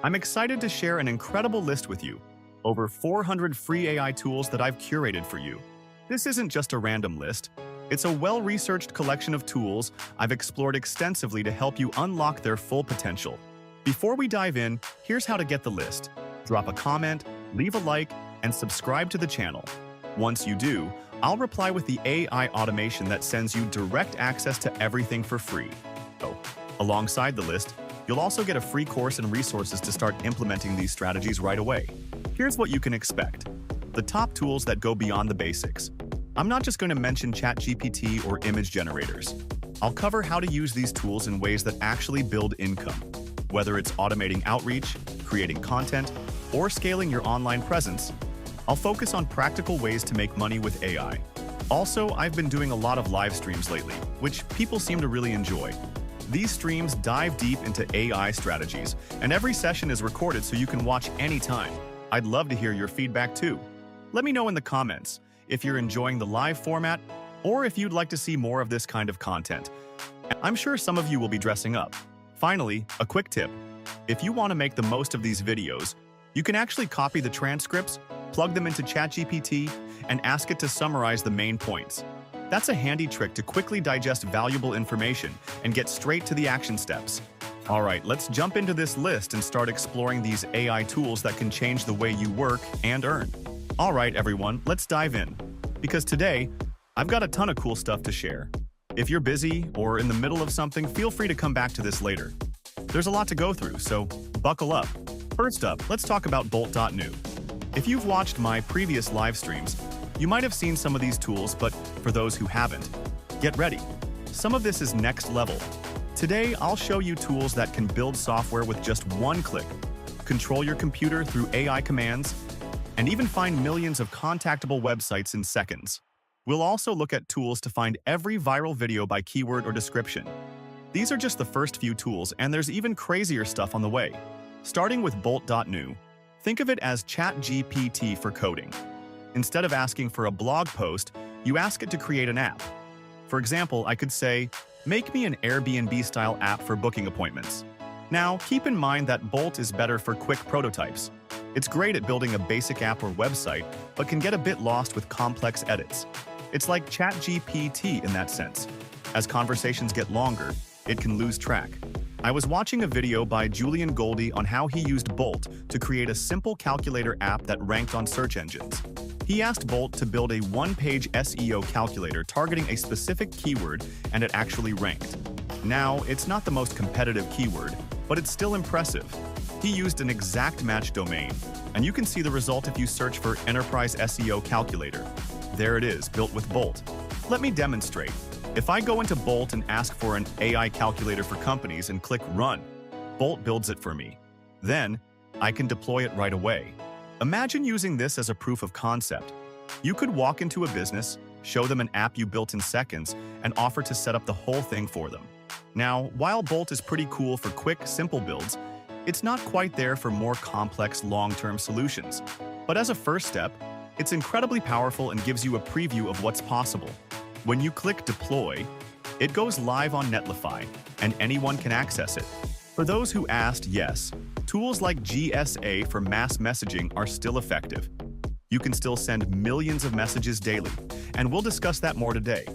I'm excited to share an incredible list with you. Over 400 free AI tools that I've curated for you. This isn't just a random list. It's a well-researched collection of tools I've explored extensively to help you unlock their full potential. Before we dive in, here's how to get the list. Drop a comment, leave a like, and subscribe to the channel. Once you do, I'll reply with the AI automation that sends you direct access to everything for free. Alongside the list, you'll also get a free course and resources to start implementing these strategies right away. Here's what you can expect. The top tools that go beyond the basics. I'm not just going to mention ChatGPT or image generators. I'll cover how to use these tools in ways that actually build income. Whether it's automating outreach, creating content, or scaling your online presence, I'll focus on practical ways to make money with AI. Also, I've been doing a lot of live streams lately, which people seem to really enjoy. These streams dive deep into AI strategies, and every session is recorded so you can watch anytime. I'd love to hear your feedback too. Let me know in the comments if you're enjoying the live format or if you'd like to see more of this kind of content. I'm sure some of you will be dressing up. Finally, a quick tip. If you want to make the most of these videos, you can actually copy the transcripts, plug them into ChatGPT, and ask it to summarize the main points. That's a handy trick to quickly digest valuable information and get straight to the action steps. All right, let's jump into this list and start exploring these AI tools that can change the way you work and earn. All right, everyone, let's dive in. Because today, I've got a ton of cool stuff to share. If you're busy or in the middle of something, feel free to come back to this later. There's a lot to go through, so buckle up. First up, let's talk about Bolt.new. If you've watched my previous live streams, you might have seen some of these tools, but for those who haven't, get ready. Some of this is next level. Today, I'll show you tools that can build software with just one click, control your computer through AI commands, and even find millions of contactable websites in seconds. We'll also look at tools to find every viral video by keyword or description. These are just the first few tools, and there's even crazier stuff on the way. Starting with Bolt.new, think of it as ChatGPT for coding. Instead of asking for a blog post, you ask it to create an app. For example, I could say, make me an Airbnb-style app for booking appointments. Now, keep in mind that Bolt is better for quick prototypes. It's great at building a basic app or website, but can get a bit lost with complex edits. It's like ChatGPT in that sense. As conversations get longer, it can lose track. I was watching a video by Julian Goldie on how he used Bolt to create a simple calculator app that ranked on search engines. He asked Bolt to build a one-page SEO calculator targeting a specific keyword, and it actually ranked. Now, it's not the most competitive keyword, but it's still impressive. He used an exact match domain, and you can see the result if you search for Enterprise SEO Calculator. There it is, built with Bolt. Let me demonstrate. If I go into Bolt and ask for an AI calculator for companies and click Run, Bolt builds it for me. Then, I can deploy it right away. Imagine using this as a proof of concept. You could walk into a business, show them an app you built in seconds, and offer to set up the whole thing for them. Now, while Bolt is pretty cool for quick, simple builds, it's not quite there for more complex, long-term solutions. But as a first step, it's incredibly powerful and gives you a preview of what's possible. When you click Deploy, it goes live on Netlify, and anyone can access it. For those who asked, yes, tools like GSA for mass messaging are still effective. You can still send millions of messages daily, and we'll discuss that more today.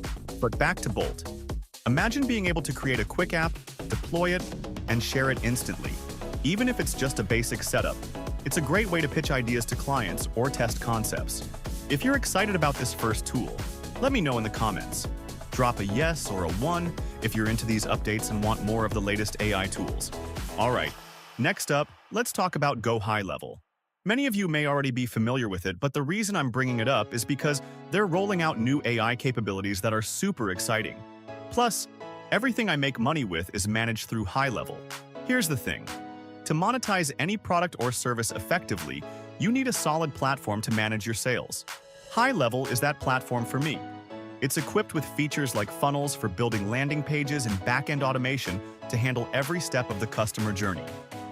But back to Bolt. Imagine being able to create a quick app, deploy it, and share it instantly. Even if it's just a basic setup, it's a great way to pitch ideas to clients or test concepts. If you're excited about this first tool, let me know in the comments. Drop a yes or a 1 if you're into these updates and want more of the latest AI tools. All right, next up, let's talk about GoHighLevel. Many of you may already be familiar with it, but the reason I'm bringing it up is because they're rolling out new AI capabilities that are super exciting. Plus, everything I make money with is managed through GoHighLevel. Here's the thing. To monetize any product or service effectively, you need a solid platform to manage your sales. GoHighLevel is that platform for me. It's equipped with features like funnels for building landing pages and back-end automation to handle every step of the customer journey.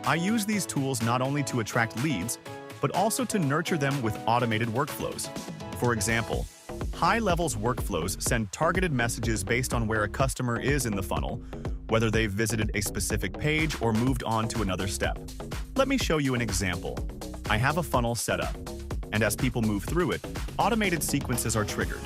I use these tools not only to attract leads, but also to nurture them with automated workflows. For example, GoHighLevel's workflows send targeted messages based on where a customer is in the funnel, whether they've visited a specific page or moved on to another step. Let me show you an example. I have a funnel set up, and as people move through it, automated sequences are triggered.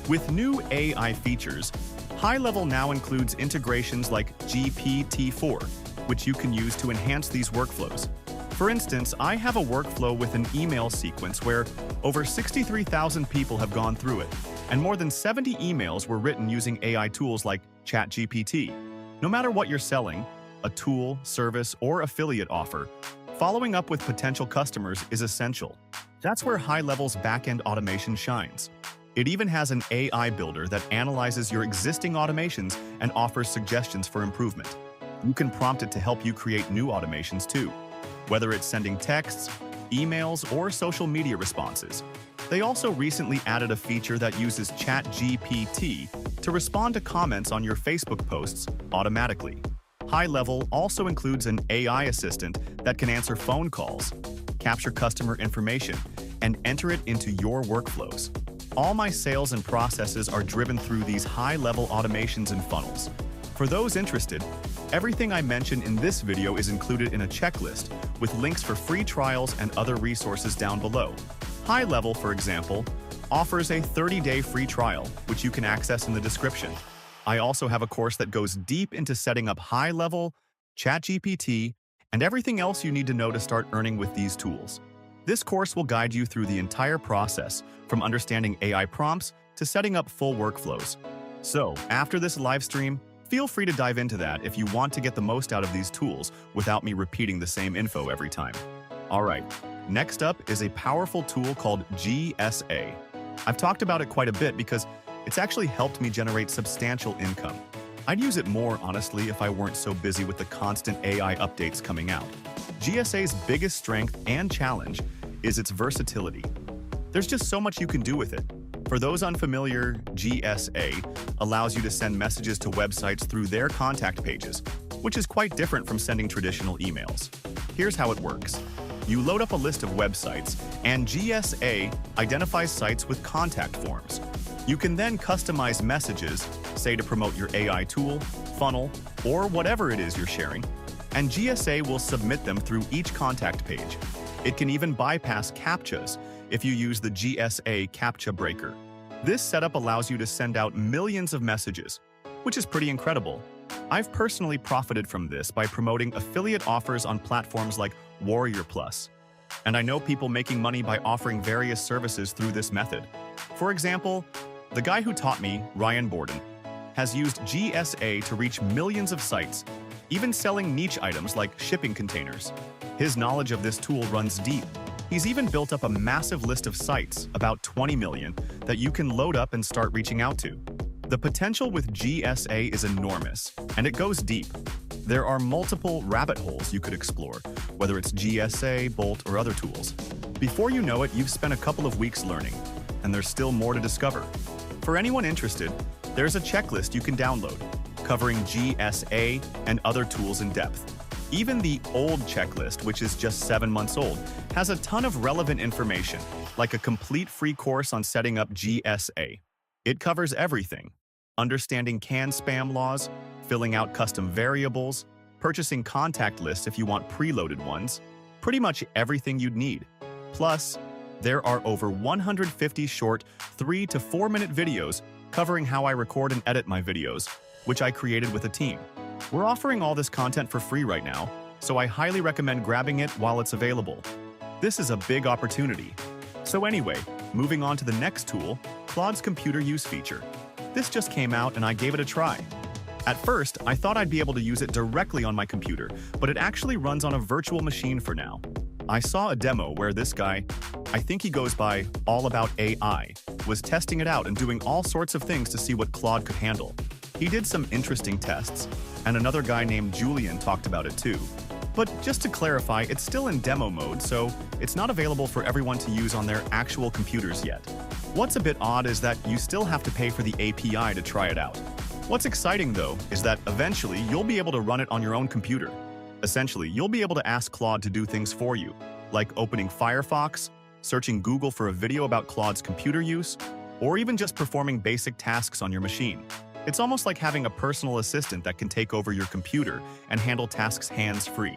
With new AI features, GoHighLevel now includes integrations like GPT-4, which you can use to enhance these workflows. For instance, I have a workflow with an email sequence where over 63,000 people have gone through it, and more than 70 emails were written using AI tools like ChatGPT. No matter what you're selling, a tool, service, or affiliate offer, following up with potential customers is essential. That's where GoHighLevel's back-end automation shines. It even has an AI builder that analyzes your existing automations and offers suggestions for improvement. You can prompt it to help you create new automations too, whether it's sending texts, emails, or social media responses. They also recently added a feature that uses ChatGPT to respond to comments on your Facebook posts automatically. GoHighLevel also includes an AI assistant that can answer phone calls, capture customer information, and enter it into your workflows. All my sales and processes are driven through these high-level automations and funnels. For those interested, everything I mentioned in this video is included in a checklist with links for free trials and other resources down below. GoHighLevel, for example, offers a 30-day free trial, which you can access in the description. I also have a course that goes deep into setting up GoHighLevel, ChatGPT, and everything else you need to know to start earning with these tools. This course will guide you through the entire process, from understanding AI prompts to setting up full workflows. So, after this live stream, feel free to dive into that if you want to get the most out of these tools without me repeating the same info every time. Alright, next up is a powerful tool called GSA. I've talked about it quite a bit because it's actually helped me generate substantial income. I'd use it more, honestly, if I weren't so busy with the constant AI updates coming out. GSA's biggest strength and challenge is its versatility. There's just so much you can do with it. For those unfamiliar, GSA allows you to send messages to websites through their contact pages, which is quite different from sending traditional emails. Here's how it works. You load up a list of websites, and GSA identifies sites with contact forms. You can then customize messages, say to promote your AI tool, funnel, or whatever it is you're sharing, and GSA will submit them through each contact page. It can even bypass CAPTCHAs if you use the GSA CAPTCHA breaker. This setup allows you to send out millions of messages, which is pretty incredible. I've personally profited from this by promoting affiliate offers on platforms like Warrior Plus, and I know people making money by offering various services through this method. For example, the guy who taught me, Ryan Borden, has used GSA to reach millions of sites, even selling niche items like shipping containers. His knowledge of this tool runs deep. He's even built up a massive list of sites, about 20 million, that you can load up and start reaching out to. The potential with GSA is enormous, and it goes deep. There are multiple rabbit holes you could explore, whether it's GSA, Bolt, or other tools. Before you know it, you've spent a couple of weeks learning, and there's still more to discover. For anyone interested, there's a checklist you can download, covering GSA and other tools in depth. Even the old checklist, which is just 7 months old, has a ton of relevant information, like a complete free course on setting up GSA. It covers everything: understanding CAN spam laws, filling out custom variables, purchasing contact lists if you want preloaded ones, pretty much everything you'd need. Plus, there are over 150 short 3 to 4 minute videos covering how I record and edit my videos, which I created with a team. We're offering all this content for free right now, so I highly recommend grabbing it while it's available. This is a big opportunity. So anyway, moving on to the next tool, Claude's computer use feature. This just came out and I gave it a try. At first, I thought I'd be able to use it directly on my computer, but it actually runs on a virtual machine for now. I saw a demo where this guy, I think he goes by All About AI, was testing it out and doing all sorts of things to see what Claude could handle. He did some interesting tests, and another guy named Julian talked about it too. But just to clarify, it's still in demo mode, so it's not available for everyone to use on their actual computers yet. What's a bit odd is that you still have to pay for the API to try it out. What's exciting though is that eventually you'll be able to run it on your own computer. Essentially, you'll be able to ask Claude to do things for you, like opening Firefox, searching Google for a video about Claude's computer use, or even just performing basic tasks on your machine. It's almost like having a personal assistant that can take over your computer and handle tasks hands-free.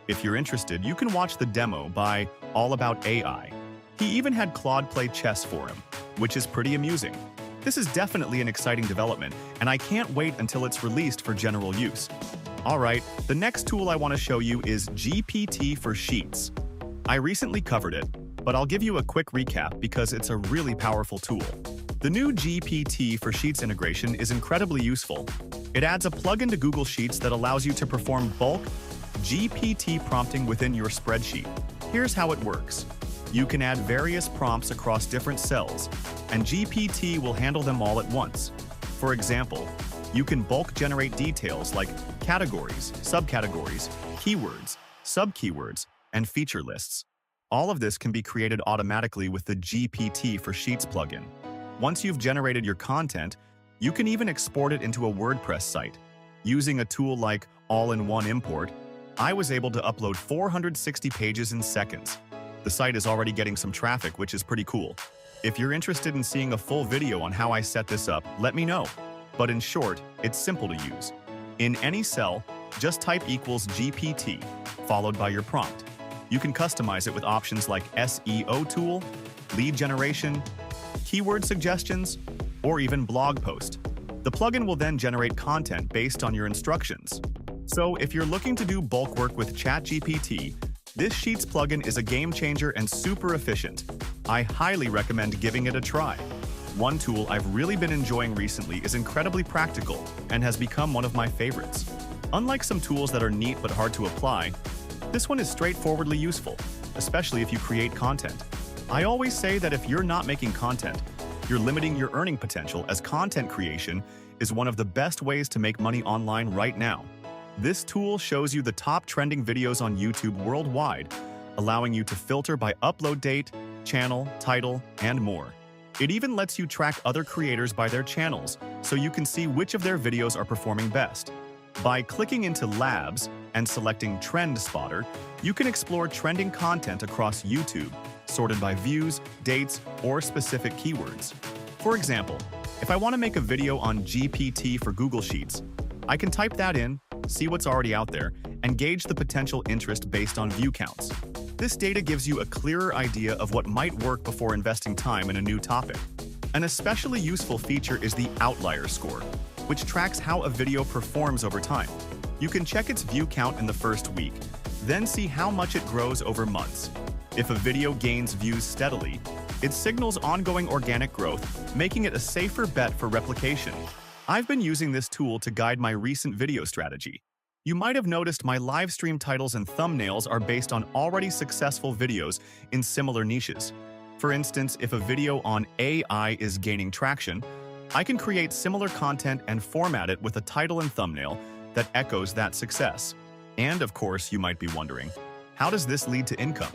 If you're interested, you can watch the demo by All About AI. He even had Claude play chess for him, which is pretty amusing. This is definitely an exciting development, and I can't wait until it's released for general use. Alright, the next tool I want to show you is GPT for Sheets. I recently covered it, but I'll give you a quick recap because it's a really powerful tool. The new GPT for Sheets integration is incredibly useful. It adds a plugin to Google Sheets that allows you to perform bulk GPT prompting within your spreadsheet. Here's how it works. You can add various prompts across different cells, and GPT will handle them all at once. For example, you can bulk generate details like categories, subcategories, keywords, subkeywords, and feature lists. All of this can be created automatically with the GPT for Sheets plugin. Once you've generated your content, you can even export it into a WordPress site. Using a tool like All-in-One Import, I was able to upload 460 pages in seconds. The site is already getting some traffic, which is pretty cool. If you're interested in seeing a full video on how I set this up, let me know. But in short, it's simple to use. In any cell, just type equals GPT, followed by your prompt. You can customize it with options like SEO tool, lead generation, keyword suggestions, or even blog post. The plugin will then generate content based on your instructions. So if you're looking to do bulk work with ChatGPT, this Sheets plugin is a game changer and super efficient. I highly recommend giving it a try. One tool I've really been enjoying recently is incredibly practical and has become one of my favorites. Unlike some tools that are neat but hard to apply, this one is straightforwardly useful, especially if you create content. I always say that if you're not making content, you're limiting your earning potential, as content creation is one of the best ways to make money online right now. This tool shows you the top trending videos on YouTube worldwide, allowing you to filter by upload date, channel, title, and more. It even lets you track other creators by their channels, so you can see which of their videos are performing best. By clicking into Labs and selecting Trend Spotter, you can explore trending content across YouTube, sorted by views, dates, or specific keywords. For example, if I want to make a video on GPT for Google Sheets, I can type that in, see what's already out there, and gauge the potential interest based on view counts. This data gives you a clearer idea of what might work before investing time in a new topic. An especially useful feature is the outlier score, which tracks how a video performs over time. You can check its view count in the first week, then see how much it grows over months. If a video gains views steadily, it signals ongoing organic growth, making it a safer bet for replication. I've been using this tool to guide my recent video strategy. You might have noticed my live stream titles and thumbnails are based on already successful videos in similar niches. For instance, if a video on AI is gaining traction, I can create similar content and format it with a title and thumbnail that echoes that success. And of course, you might be wondering, how does this lead to income?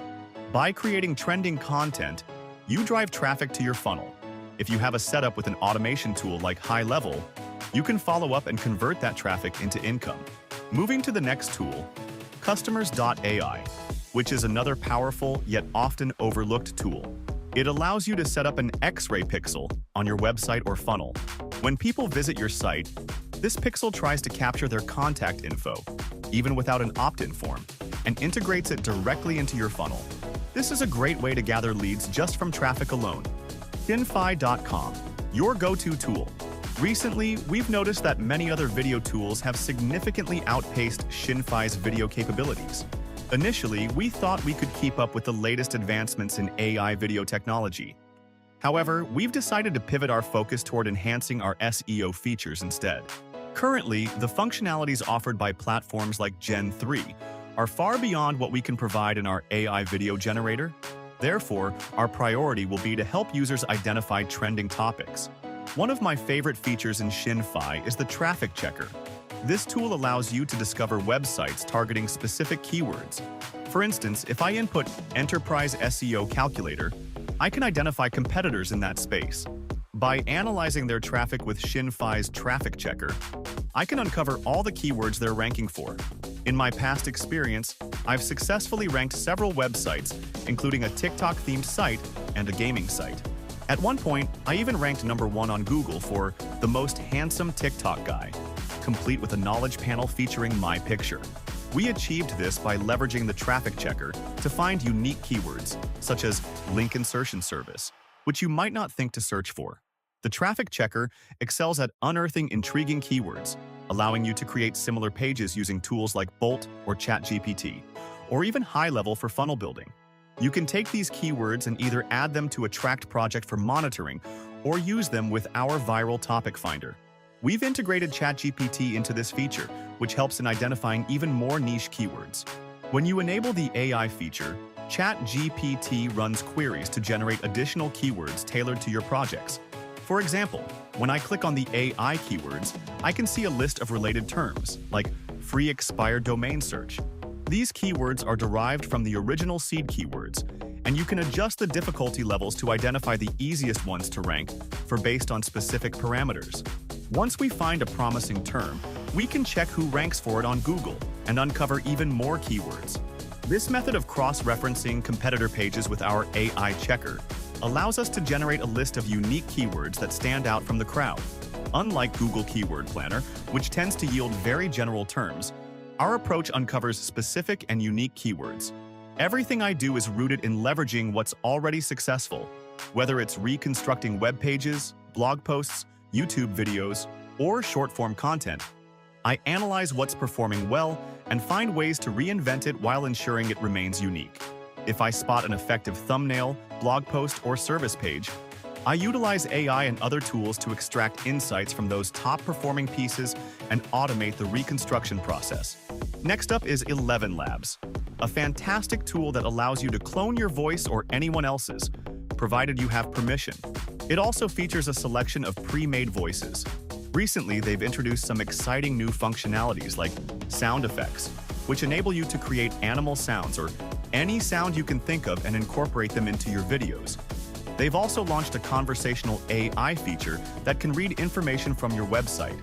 By creating trending content, you drive traffic to your funnel. If you have a setup with an automation tool like GoHighLevel, you can follow up and convert that traffic into income. Moving to the next tool, Customers.ai, which is another powerful yet often overlooked tool. It allows you to set up an X-ray pixel on your website or funnel. When people visit your site, this pixel tries to capture their contact info, even without an opt-in form, and integrates it directly into your funnel. This is a great way to gather leads just from traffic alone. Shinfi.com, your go-to tool. Recently, we've noticed that many other video tools have significantly outpaced Shinfi's video capabilities. Initially, we thought we could keep up with the latest advancements in AI video technology. However, we've decided to pivot our focus toward enhancing our SEO features instead. Currently, the functionalities offered by platforms like Gen 3 are far beyond what we can provide in our AI video generator. Therefore, our priority will be to help users identify trending topics. One of my favorite features in Shinfi is the traffic checker. This tool allows you to discover websites targeting specific keywords. For instance, if I input Enterprise SEO Calculator, I can identify competitors in that space. By analyzing their traffic with Shinfi's traffic checker, I can uncover all the keywords they're ranking for. In my past experience, I've successfully ranked several websites, including a TikTok-themed site and a gaming site. At one point, I even ranked #1 on Google for the most handsome TikTok guy, complete with a knowledge panel featuring my picture. We achieved this by leveraging the traffic checker to find unique keywords, such as link insertion service, which you might not think to search for. The traffic checker excels at unearthing intriguing keywords, allowing you to create similar pages using tools like Bolt or ChatGPT, or even GoHighLevel for funnel building. You can take these keywords and either add them to a tracked project for monitoring or use them with our viral topic finder. We've integrated ChatGPT into this feature, which helps in identifying even more niche keywords. When you enable the AI feature, ChatGPT runs queries to generate additional keywords tailored to your projects. For example, when I click on the AI keywords, I can see a list of related terms, like free expired domain search. These keywords are derived from the original seed keywords, and you can adjust the difficulty levels to identify the easiest ones to rank for based on specific parameters. Once we find a promising term, we can check who ranks for it on Google and uncover even more keywords. This method of cross-referencing competitor pages with our AI checker allows us to generate a list of unique keywords that stand out from the crowd. Unlike Google Keyword Planner, which tends to yield very general terms, our approach uncovers specific and unique keywords. Everything I do is rooted in leveraging what's already successful, whether it's reconstructing web pages, blog posts, YouTube videos, or short-form content. I analyze what's performing well and find ways to reinvent it while ensuring it remains unique. If I spot an effective thumbnail, blog post, or service page, I utilize AI and other tools to extract insights from those top-performing pieces and automate the reconstruction process. Next up is 11 Labs, a fantastic tool that allows you to clone your voice or anyone else's, provided you have permission. It also features a selection of pre-made voices. Recently, they've introduced some exciting new functionalities like sound effects, which enable you to create animal sounds or any sound you can think of and incorporate them into your videos. They've also launched a conversational AI feature that can read information from your website.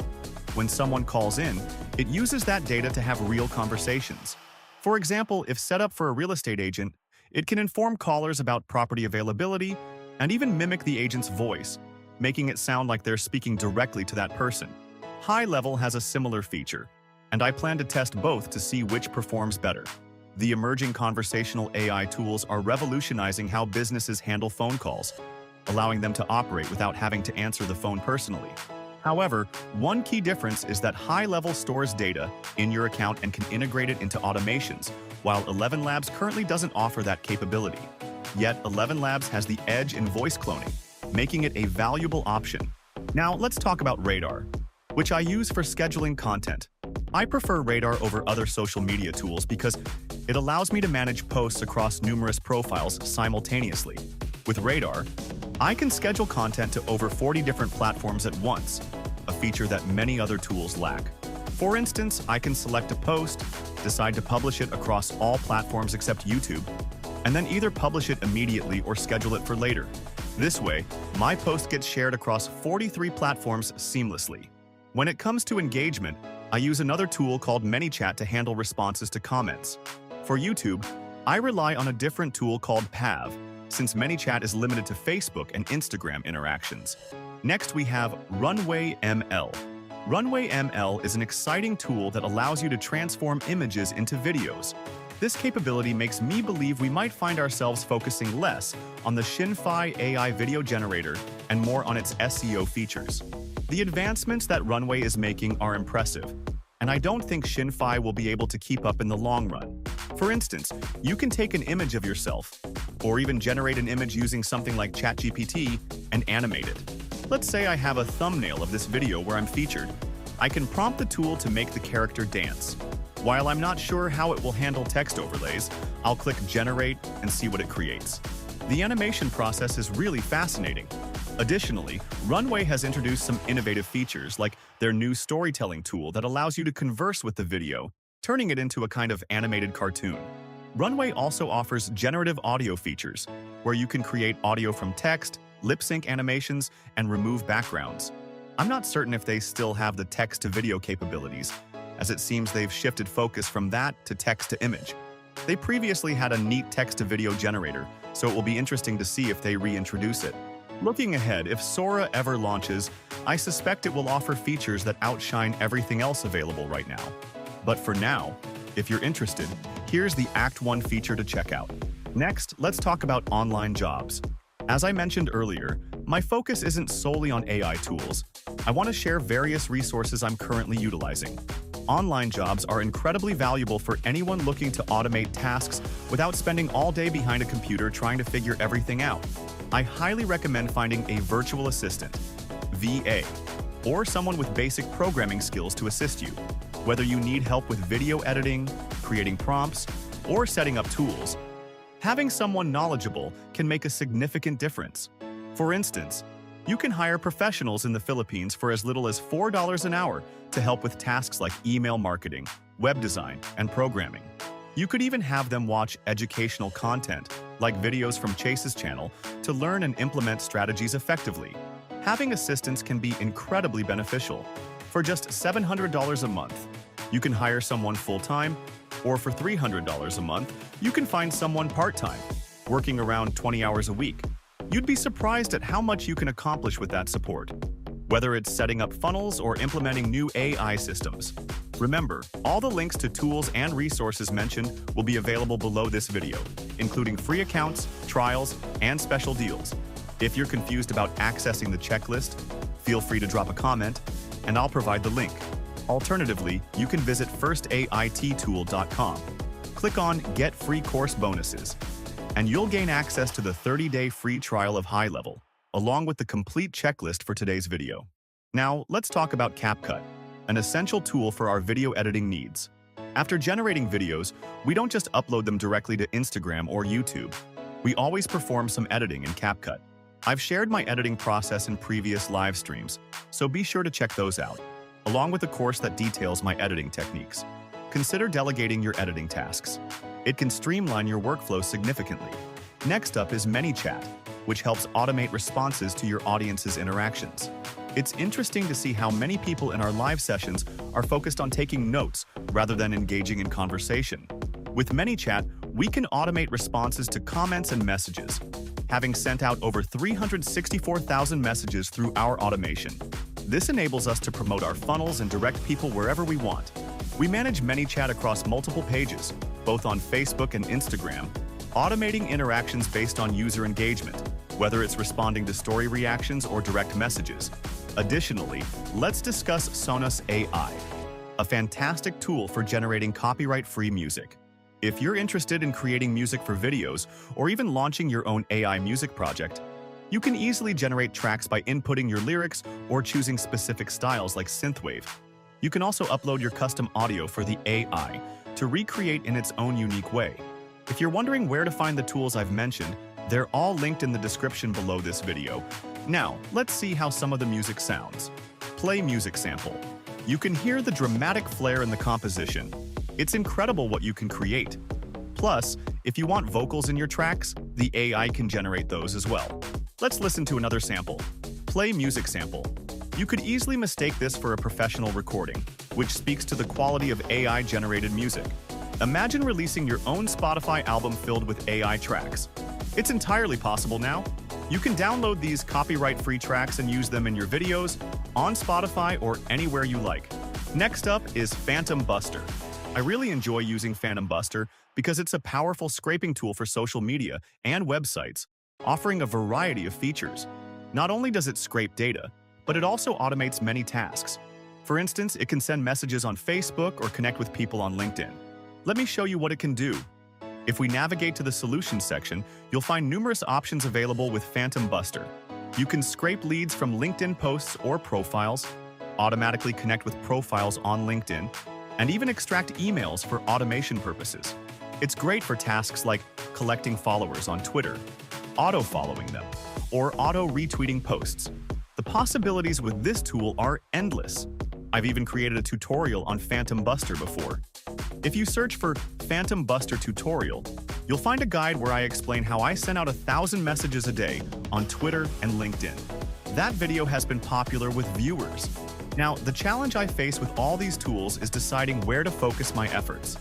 When someone calls in, it uses that data to have real conversations. For example, if set up for a real estate agent, it can inform callers about property availability and even mimic the agent's voice, making it sound like they're speaking directly to that person. GoHighLevel has a similar feature, and I plan to test both to see which performs better. The emerging conversational AI tools are revolutionizing how businesses handle phone calls, allowing them to operate without having to answer the phone personally. However, one key difference is that GoHighLevel stores data in your account and can integrate it into automations, while 11 Labs currently doesn't offer that capability. Yet, 11 Labs has the edge in voice cloning, making it a valuable option. Now, let's talk about Radar, which I use for scheduling content. I prefer Radar over other social media tools because it allows me to manage posts across numerous profiles simultaneously. With Radar, I can schedule content to over 40 different platforms at once, a feature that many other tools lack. For instance, I can select a post, decide to publish it across all platforms except YouTube, and then either publish it immediately or schedule it for later. This way, my post gets shared across 43 platforms seamlessly. When it comes to engagement, I use another tool called ManyChat to handle responses to comments. For YouTube, I rely on a different tool called Pav, since ManyChat is limited to Facebook and Instagram interactions. Next, we have Runway ML. Runway ML is an exciting tool that allows you to transform images into videos. This capability makes me believe we might find ourselves focusing less on the Shin-Fi AI video generator and more on its SEO features. The advancements that Runway is making are impressive, and I don't think Shin-Fi will be able to keep up in the long run. For instance, you can take an image of yourself, or even generate an image using something like ChatGPT and animate it. Let's say I have a thumbnail of this video where I'm featured. I can prompt the tool to make the character dance. While I'm not sure how it will handle text overlays, I'll click Generate and see what it creates. The animation process is really fascinating. Additionally, Runway has introduced some innovative features like their new storytelling tool that allows you to converse with the video, turning it into a kind of animated cartoon. Runway also offers generative audio features, where you can create audio from text, lip-sync animations, and remove backgrounds. I'm not certain if they still have the text-to-video capabilities, as it seems they've shifted focus from that to text-to-image. They previously had a neat text-to-video generator, so it will be interesting to see if they reintroduce it. Looking ahead, if Sora ever launches, I suspect it will offer features that outshine everything else available right now. But for now, If you're interested, here's the Act 1 feature to check out. Next, let's talk about online jobs. As I mentioned earlier, my focus isn't solely on AI tools. I want to share various resources I'm currently utilizing. Online jobs are incredibly valuable for anyone looking to automate tasks without spending all day behind a computer trying to figure everything out. I highly recommend finding a virtual assistant, VA, or someone with basic programming skills to assist you. Whether you need help with video editing, creating prompts, or setting up tools, having someone knowledgeable can make a significant difference. For instance, you can hire professionals in the Philippines for as little as $4 an hour to help with tasks like email marketing, web design, and programming. You could even have them watch educational content, like videos from Chase's channel, to learn and implement strategies effectively. Having assistants can be incredibly beneficial. For just $700 a month, you can hire someone full-time, or for $300 a month, you can find someone part-time, working around 20 hours a week. You'd be surprised at how much you can accomplish with that support, whether it's setting up funnels or implementing new AI systems. Remember, all the links to tools and resources mentioned will be available below this video, including free accounts, trials, and special deals. If you're confused about accessing the checklist, feel free to drop a comment, and I'll provide the link. Alternatively, you can visit firstaitttool.com. Click on Get Free Course Bonuses, and you'll gain access to the 30-day free trial of GoHighLevel, along with the complete checklist for today's video. Now, let's talk about CapCut, an essential tool for our video editing needs. After generating videos, we don't just upload them directly to Instagram or YouTube. We always perform some editing in CapCut. I've shared my editing process in previous live streams, so be sure to check those out, along with a course that details my editing techniques. Consider delegating your editing tasks. It can streamline your workflow significantly. Next up is ManyChat, which helps automate responses to your audience's interactions. It's interesting to see how many people in our live sessions are focused on taking notes rather than engaging in conversation. With ManyChat, we can automate responses to comments and messages, having sent out over 364,000 messages through our automation. This enables us to promote our funnels and direct people wherever we want. We manage ManyChat across multiple pages, both on Facebook and Instagram, automating interactions based on user engagement, whether it's responding to story reactions or direct messages. Additionally, let's discuss Sonos AI, a fantastic tool for generating copyright-free music. If you're interested in creating music for videos or even launching your own AI music project, you can easily generate tracks by inputting your lyrics or choosing specific styles like synthwave. You can also upload your custom audio for the AI to recreate in its own unique way. If you're wondering where to find the tools I've mentioned, they're all linked in the description below this video. Now, let's see how some of the music sounds. Play music sample. You can hear the dramatic flair in the composition. It's incredible what you can create. Plus, if you want vocals in your tracks, the AI can generate those as well. Let's listen to another sample. Play music sample. You could easily mistake this for a professional recording, which speaks to the quality of AI-generated music. Imagine releasing your own Spotify album filled with AI tracks. It's entirely possible now. You can download these copyright-free tracks and use them in your videos, on Spotify, or anywhere you like. Next up is Phantom Buster. I really enjoy using Phantom Buster because it's a powerful scraping tool for social media and websites, offering a variety of features. Not only does it scrape data, but it also automates many tasks. For instance, it can send messages on Facebook or connect with people on LinkedIn. Let me show you what it can do. If we navigate to the Solutions section, you'll find numerous options available with Phantom Buster. You can scrape leads from LinkedIn posts or profiles, automatically connect with profiles on LinkedIn, and even extract emails for automation purposes. It's great for tasks like collecting followers on Twitter, auto-following them, or auto-retweeting posts. The possibilities with this tool are endless. I've even created a tutorial on Phantom Buster before. If you search for Phantom Buster tutorial, you'll find a guide where I explain how I send out 1,000 messages a day on Twitter and LinkedIn. That video has been popular with viewers. Now, the challenge I face with all these tools is deciding where to focus my efforts.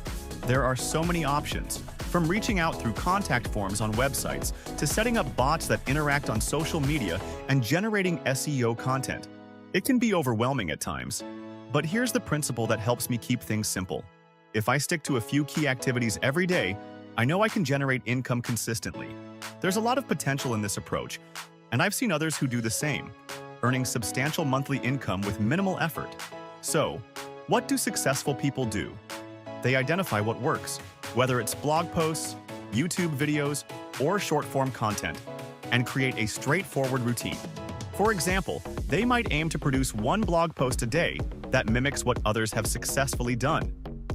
There are so many options, from reaching out through contact forms on websites to setting up bots that interact on social media and generating SEO content. It can be overwhelming at times, but here's the principle that helps me keep things simple. If I stick to a few key activities every day, I know I can generate income consistently. There's a lot of potential in this approach, and I've seen others who do the same, earning substantial monthly income with minimal effort. So, what do successful people do? They identify what works, whether it's blog posts, YouTube videos, or short-form content, and create a straightforward routine. For example, they might aim to produce one blog post a day that mimics what others have successfully done,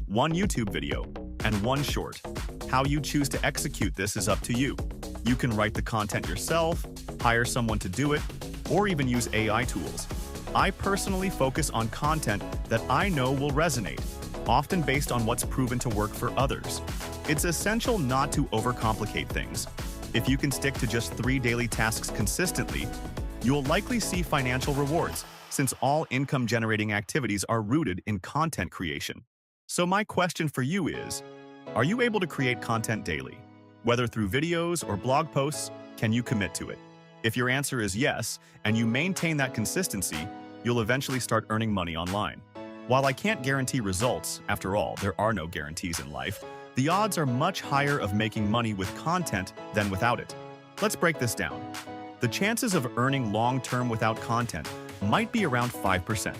one YouTube video, and one short. How you choose to execute this is up to you. You can write the content yourself, hire someone to do it, or even use AI tools. I personally focus on content that I know will resonate, often based on what's proven to work for others. It's essential not to overcomplicate things. If you can stick to just 3 daily tasks consistently, you'll likely see financial rewards, since all income-generating activities are rooted in content creation. So my question for you is, are you able to create content daily? Whether through videos or blog posts, can you commit to it? If your answer is yes, and you maintain that consistency, you'll eventually start earning money online. While I can't guarantee results, after all, there are no guarantees in life, the odds are much higher of making money with content than without it. Let's break this down. The chances of earning long-term without content might be around 5%.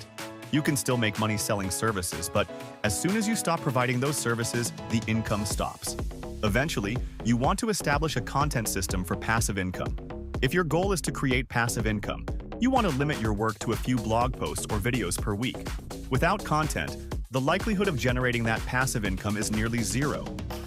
You can still make money selling services, but as soon as you stop providing those services, the income stops. Eventually, you want to establish a content system for passive income. If your goal is to create passive income, you want to limit your work to a few blog posts or videos per week. Without content, the likelihood of generating that passive income is nearly zero.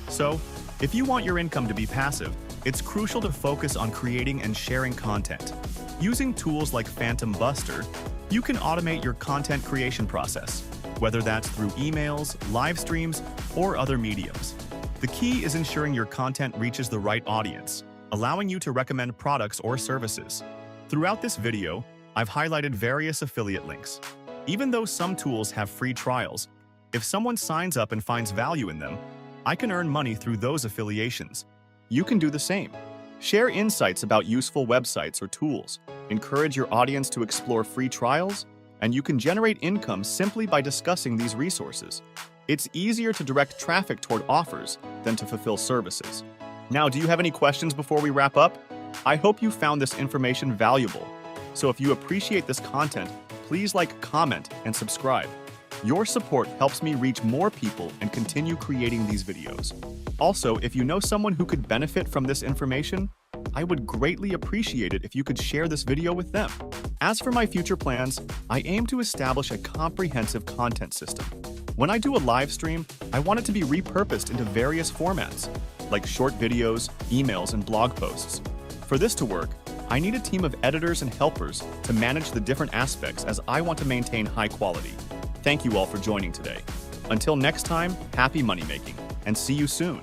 So, if you want your income to be passive, it's crucial to focus on creating and sharing content. Using tools like Phantom Buster, you can automate your content creation process, whether that's through emails, live streams, or other mediums. The key is ensuring your content reaches the right audience, allowing you to recommend products or services. Throughout this video, I've highlighted various affiliate links. Even though some tools have free trials, if someone signs up and finds value in them, I can earn money through those affiliations. You can do the same. Share insights about useful websites or tools, encourage your audience to explore free trials, and you can generate income simply by discussing these resources. It's easier to direct traffic toward offers than to fulfill services. Now, do you have any questions before we wrap up? I hope you found this information valuable. So if you appreciate this content, please like, comment, and subscribe. Your support helps me reach more people and continue creating these videos. Also, if you know someone who could benefit from this information, I would greatly appreciate it if you could share this video with them. As for my future plans, I aim to establish a comprehensive content system. When I do a live stream, I want it to be repurposed into various formats, like short videos, emails, and blog posts. For this to work, I need a team of editors and helpers to manage the different aspects as I want to maintain high quality. Thank you all for joining today. Until next time, happy money making, and see you soon.